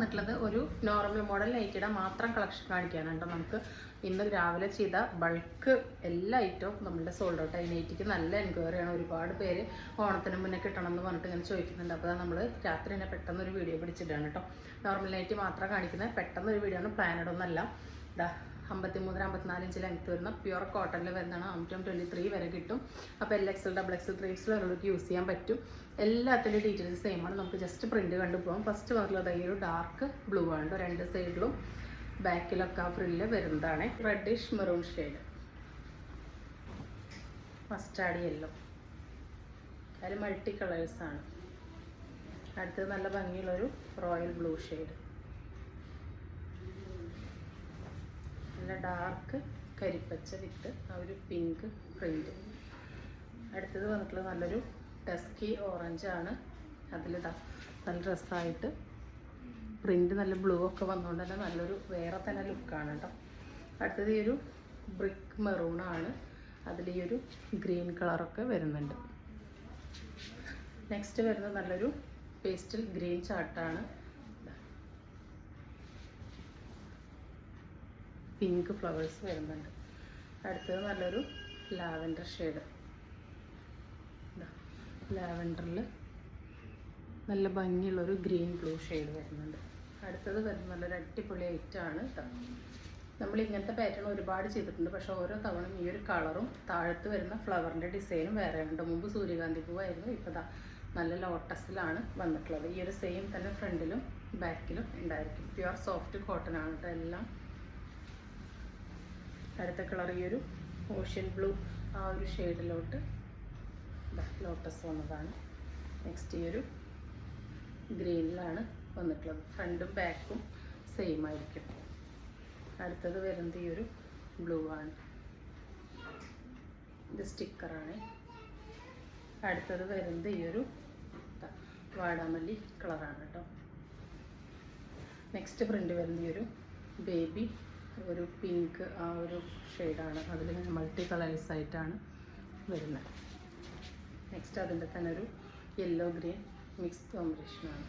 വന്നിട്ടുള്ളത് ഒരു normal model നൈറ്റിയുടെ മാത്രം കളക്ഷൻ കാണിക്കാനാണ് കേട്ടോ. നമുക്ക് ഇന്ന് രാവിലെ ചെയ്ത ബൾക്ക് എല്ലാ ഐറ്റവും നമ്മുടെ സോൾഡ് ഔട്ട് ആയി. നൈറ്റിക്ക് നല്ല എൻക്വയറിയാണ്. ഒരുപാട് പേര് ഓണത്തിന് മുന്നേ കിട്ടണം എന്ന് പറഞ്ഞിട്ട് ഇങ്ങനെ ചോദിക്കുന്നുണ്ട്. അപ്പോൾ നമ്മൾ രാത്രി തന്നെ പെട്ടെന്ന് ഒരു വീഡിയോ പിടിച്ചിട്ടാണ് കേട്ടോ. നോർമൽ നൈറ്റി മാത്രം കാണിക്കുന്നത് പെട്ടെന്ന് ഒരു വീഡിയോ ആണ്, പ്ലാനഡ് ഒന്നല്ല. ഇതാ 53-54 ഇഞ്ച് ലെങ്ത് വരുന്ന പ്യുവർ കോട്ടണിൽ വരുന്നതാണ്. 23 വരെ കിട്ടും. അപ്പോൾ LXL, XXL, 3XL വരെയുള്ളവർക്ക് യൂസ് ചെയ്യാൻ പറ്റും. എല്ലാത്തിൻ്റെ ഡീറ്റെയിൽസ് സെയിം ആണ്. നമുക്ക് ജസ്റ്റ് പ്രിൻറ്റ് കണ്ടുപോകാം. ഫസ്റ്റ് വന്നിട്ടുള്ളത് ഈ ഒരു ഡാർക്ക് ബ്ലൂ ആണ്. രണ്ട് സൈഡിലും ബാക്കിലൊക്കെ ആ ഫ്രില്ല് വരുന്നതാണ്. Reddish maroon shade, mustard yellow, അതിൽ മൾട്ടി കളേഴ്സാണ്. അടുത്തത് നല്ല ഭംഗിയുള്ളൊരു റോയൽ ബ്ലൂ ഷെയ്ഡ്, നല്ല ഡാർക്ക് കരിപ്പച്ച വിത്ത് ആ ഒരു പിങ്ക് പ്രിൻറ്റ്. അടുത്തത് വന്നിട്ടുള്ളത് നല്ലൊരു ഡസ്കി ഓറഞ്ച് ആണ്. അതിലിതാ നല്ല ഡ്രസ്സായിട്ട് പ്രിൻറ്റ് നല്ല ബ്ലൂ ഒക്കെ വന്നുകൊണ്ട് തന്നെ നല്ലൊരു വേറെ തന്നെ ലുക്കാണ് കേട്ടോ. അടുത്തത് ഈ ഒരു ബ്രിക്ക് മെറൂണാണ്. അതിൽ ഈ ഒരു ഗ്രീൻ കളറൊക്കെ വരുന്നുണ്ട്. നെക്സ്റ്റ് വരുന്നത് നല്ലൊരു പേസ്റ്റൽ ഗ്രീൻ ചാർട്ടാണ്. പിങ്ക് ഫ്ലവേഴ്സ് വരുന്നുണ്ട്. അടുത്തത് നല്ലൊരു ലാവൻഡർ ഷെയ്ഡ്. ലാവൻഡറിൽ നല്ല ഭംഗിയുള്ളൊരു ഗ്രീൻ ബ്ലൂ ഷെയ്ഡ് വരുന്നുണ്ട്. അടുത്തത് വരുന്നത് നല്ലൊരു അടിപൊളി ഐറ്റമാണ് കേട്ടോ. നമ്മൾ ഇങ്ങനത്തെ പാറ്റേൺ ഒരുപാട് ചെയ്തിട്ടുണ്ട്. പക്ഷേ ഓരോ തവണയും ഈ ഒരു കളറും താഴത്ത് വരുന്ന ഫ്ലവറിൻ്റെ ഡിസൈനും വേറെ ഉണ്ട്. മുമ്പ് സൂര്യകാന്തി പൂവായിരുന്നു, ഇപ്പോൾ ദാ നല്ല ലോട്ടസിലാണ് വന്നിട്ടുള്ളത്. ഈ ഒരു സെയിം തന്നെ ഫ്രണ്ടിലും ബാക്കിലും ഉണ്ടായിരിക്കും. പ്യുവർ സോഫ്റ്റ് കോട്ടൺ ആണ് കേട്ടോ എല്ലാം. അടുത്ത കളർ ഈ ഒരു ഓഷ്യൻ ബ്ലൂ ആ ഒരു ഷെയ്ഡിലോട്ട് ലോട്ടസ് വന്നതാണ്. നെക്സ്റ്റ് ഈ ഒരു ഗ്രീനിലാണ് വന്നിട്ടുള്ളത്. ഫ്രണ്ടും ബാക്കും സെയിം ആയിരിക്കും. അടുത്തത് വരുന്നത് ഈ ഒരു ബ്ലൂ ആണ്. ഇത് സ്റ്റിക്കറാണ്. അടുത്തത് വരുന്നത് ഈ ഒരു വാടാമല്ലി കളറാണ് കേട്ടോ. നെക്സ്റ്റ് പ്രിൻ്റ് വരുന്ന ഈ ഒരു ബേബി ഒരു പിങ്ക് ആ ഒരു ഷെയ്ഡാണ്. അതിൽ മൾട്ടി കളേഴ്സ് ആയിട്ടാണ് വരുന്നത്. നെക്സ്റ്റ് അതിൻ്റെ തന്നെ ഒരു യെല്ലോ ഗ്രീൻ മിക്സ് കോമ്പിനേഷനാണ്.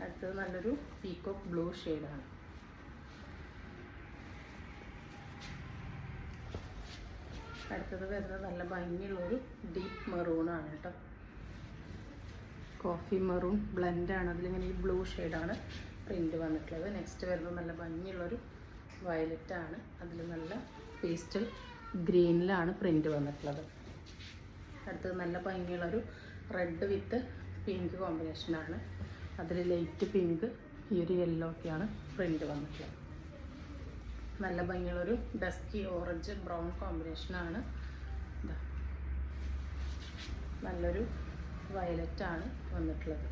അടുത്തത് നല്ലൊരു പീകോക്ക് ബ്ലൂ ഷെയ്ഡാണ്. അടുത്തത് വരുന്നത് നല്ല ഭംഗിയുള്ളൊരു ഡീപ്പ് മെറൂണാണ് കേട്ടോ. കോഫി മെറൂൺ ബ്ലെൻഡാണ്. അതിലിങ്ങനെ ഈ ബ്ലൂ ഷെയ്ഡാണ് പ്രിൻ്റ് വന്നിട്ടുള്ളത്. നെക്സ്റ്റ് വരുന്നത് നല്ല ഭംഗിയുള്ളൊരു വയലറ്റാണ്. അതിൽ നല്ല പേസ്റ്റൽ ഗ്രീനിലാണ് പ്രിൻ്റ് വന്നിട്ടുള്ളത്. അടുത്തത് നല്ല ഭംഗിയുള്ളൊരു റെഡ് വിത്ത് പിങ്ക് കോമ്പിനേഷനാണ്. അതിൽ ലൈറ്റ് പിങ്ക് ഈ ഒരു യെല്ലോ ഒക്കെയാണ് പ്രിൻ്റ് വന്നിട്ടുള്ളത്. നല്ല ഭംഗിയുള്ളൊരു ഡസ്കി ഓറഞ്ച് ബ്രൗൺ കോമ്പിനേഷനാണ്. നല്ലൊരു വയലറ്റാണ് വന്നിട്ടുള്ളത്.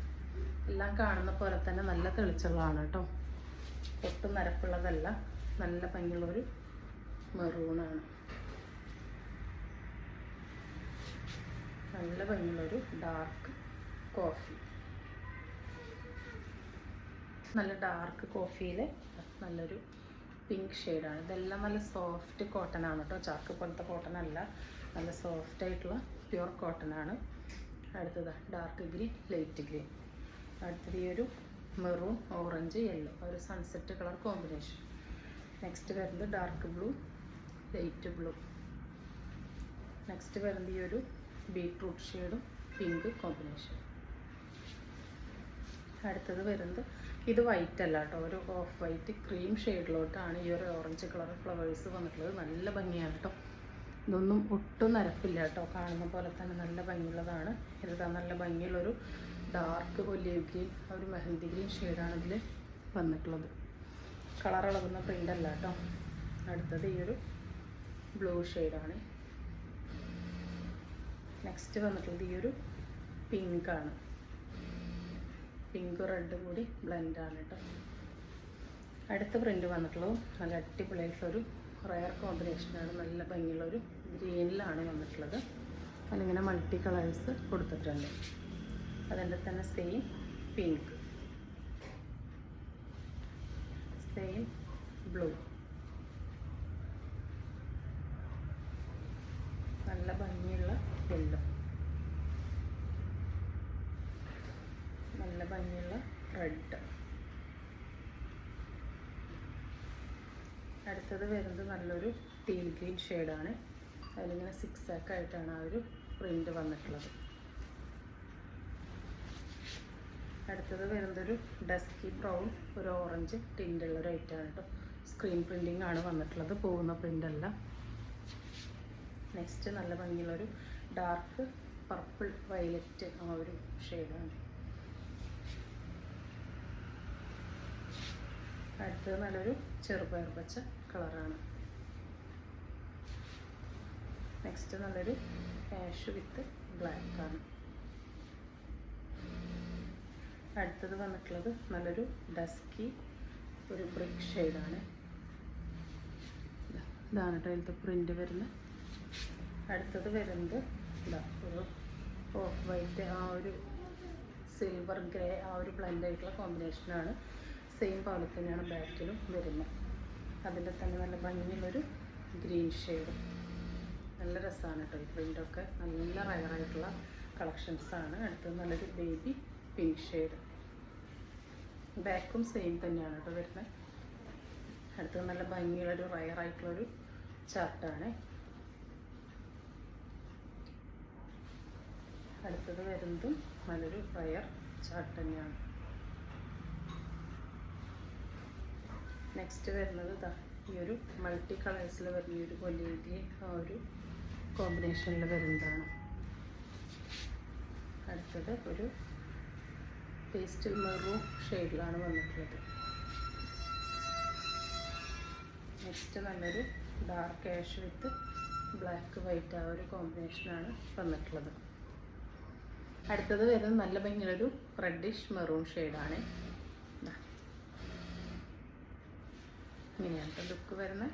എല്ലാം കാണുന്ന പോലെ തന്നെ നല്ല തെളിച്ചുള്ളതാണ് കേട്ടോ. ഒട്ടും നരപ്പുള്ളതല്ല. നല്ല ഭംഗിയുള്ളൊരു മെറൂണാണ്. നല്ല ഭംഗിയുള്ളൊരു ഡാർക്ക് കോഫി, നല്ല ഡാർക്ക് കോഫിയിൽ നല്ലൊരു പിങ്ക് ഷെയ്ഡാണ്. ഇതെല്ലാം നല്ല സോഫ്റ്റ് കോട്ടൺ ആണ് കേട്ടോ. ചാക്ക് പോലത്തെ കോട്ടൺ അല്ല, നല്ല സോഫ്റ്റ് ആയിട്ടുള്ള പ്യുവർ കോട്ടൺ ആണ്. അടുത്തത് ഡാർക്ക് ഗ്രീൻ, ലൈറ്റ് ഗ്രീൻ. അടുത്തത് ഈ ഒരു മെറൂൺ ഓറഞ്ച് യെല്ലോ, ഒരു സൺസെറ്റ് കളർ കോമ്പിനേഷൻ. നെക്സ്റ്റ് വരുന്നത് dark blue, light blue. Next വരുന്നത് ഈ ഒരു ബീട്രൂട്ട് ഷെയ്ഡും പിങ്ക് കോമ്പിനേഷൻ. അടുത്തത് വരുന്നത് ഇത് വൈറ്റ് അല്ല കേട്ടോ, ഒരു ഓഫ് വൈറ്റ് ക്രീം ഷെയ്ഡിലോട്ടാണ് ഈ ഒരു ഓറഞ്ച് കളർ ഫ്ലവേഴ്സ് വന്നിട്ടുള്ളത്. നല്ല ഭംഗിയാണ് കേട്ടോ. ഇതൊന്നും ഒട്ടും നരപ്പില്ല കേട്ടോ. കാണുന്ന പോലെ തന്നെ നല്ല ഭംഗിയുള്ളതാണ്. ഇത് നല്ല ഭംഗിയുള്ളൊരു ഡാർക്ക് ഒലിവ് ഗ്രീൻ, ഒരു മെഹന്തി ഗ്രീൻ ഷെയ്ഡാണ് ഇതിൽ വന്നിട്ടുള്ളത്. കളർ ഇളകുന്ന പ്രിൻ്റ് അല്ല കേട്ടോ. അടുത്തത് ഈ ഒരു ബ്ലൂ ഷെയ്ഡാണ്. നെക്സ്റ്റ് വന്നിട്ടുള്ളത് ഈ ഒരു പിങ്കാണ്. പിങ്ക് റെഡ് കൂടി ബ്ലെൻഡാണ് കേട്ടോ. അടുത്ത പ്രിൻ്റ് വന്നിട്ടുള്ളതും നല്ല അടിപൊളിയായിട്ടുള്ളൊരു റയർ കോമ്പിനേഷനാണ്. നല്ല ഭംഗിയുള്ളൊരു ഗ്രീനിലാണ് വന്നിട്ടുള്ളത്. അതിലിങ്ങനെ മൾട്ടി കളേഴ്സ് കൊടുത്തിട്ടുണ്ട്. അതിൻ്റെ തന്നെ സെയിം പിങ്ക്, സെയിം ബ്ലൂ, നല്ല ഭംഗിയുള്ള യെല്ലോ. നല്ല ഭംഗിയുള്ള റെഡ്. അടുത്തത് വരുന്നത് നല്ലൊരു ടീൽ ഗ്രീൻ ഷെയ്ഡാണ്. അതിലിങ്ങനെ സിക്സാക്ക് ആയിട്ടാണ് ആ ഒരു പ്രിൻ്റ് വന്നിട്ടുള്ളത്. അടുത്തത് വരുന്നതൊരു ഡസ്കി ബ്രൗൺ, ഒരു ഓറഞ്ച് ടിൻ്റുള്ള ഒരു ഐറ്റമാണ് കേട്ടോ. സ്ക്രീൻ പ്രിൻറ്റിംഗ് ആണ് വന്നിട്ടുള്ളത്, പോകുന്ന പ്രിൻ്റല്ല. നെക്സ്റ്റ് നല്ല ഭംഗിയുള്ളൊരു ഡാർക്ക് പർപ്പിൾ വയലറ്റ് ആ ഒരു ഷെയ്ഡാണ്. അടുത്തത് നല്ലൊരു ചെറുപയർ പച്ച കളറാണ്. നെക്സ്റ്റ് നല്ലൊരു ആഷ് വിത്ത് ബ്ലാക്കാണ്. അടുത്തത് വന്നിട്ടുള്ളത് നല്ലൊരു ഡസ്കി ഒരു ബ്രിക്ക് ഷെയ്ഡാണ്. ഇതാണ് കേട്ടോ ഇതിലത്തെ പ്രിൻ്റ് വരുന്നത്. അടുത്തത് വരുന്നത് ഇതാ ഒരു ഓഫ് വൈറ്റ് ആ ഒരു സിൽവർ ഗ്രേ ആ ഒരു ബ്ലെൻഡ് ആയിട്ടുള്ള കോമ്പിനേഷനാണ്. സെയിം പോലെ തന്നെയാണ് ബാക്കിലും വരുന്നത്. അതിൻ്റെ തന്നെ നല്ല ഭംഗിയുള്ളൊരു ഗ്രീൻ ഷെയ്ഡ്. നല്ല രസമാണ് കേട്ടോ ഈ പ്രിൻ്റൊക്കെ. നല്ല റയറായിട്ടുള്ള കളക്ഷൻസാണ്. അടുത്തത് നല്ലൊരു ബേബി പിങ്ക് ഷെയ്ഡ്. ബാക്കും സെയിം തന്നെയാണ് കേട്ടോ വരുന്നത്. അടുത്തത് നല്ല ഭംഗിയുള്ളൊരു റയറായിട്ടുള്ളൊരു ചാർട്ടാണ്. അടുത്തത് വരുന്നതും നല്ലൊരു റയർ ചാർട്ട് തന്നെയാണ്. നെക്സ്റ്റ് വരുന്നത് ഇതാ ഈ ഒരു മൾട്ടി കളേഴ്സിൽ വരുന്ന ഒരു വലിയ ആ ഒരു കോമ്പിനേഷനിൽ വരുന്നതാണ്. അടുത്തത് ഒരു പേസ്റ്റൽ മെറൂൺ ഷെയ്ഡിലാണ് വന്നിട്ടുള്ളത്. നെക്സ്റ്റ് നല്ലൊരു ഡാർക്ക് ആഷ് വിത്ത് ബ്ലാക്ക് വൈറ്റ് ആ ഒരു കോമ്പിനേഷനാണ് വന്നിട്ടുള്ളത്. അടുത്തത് വരുന്നത് നല്ല ഭംഗിയുള്ളൊരു റെഡിഷ് മെറൂൺ ഷെയ്ഡാണ്. ഇങ്ങനെയാണ് ലുക്ക് വരുന്നത്.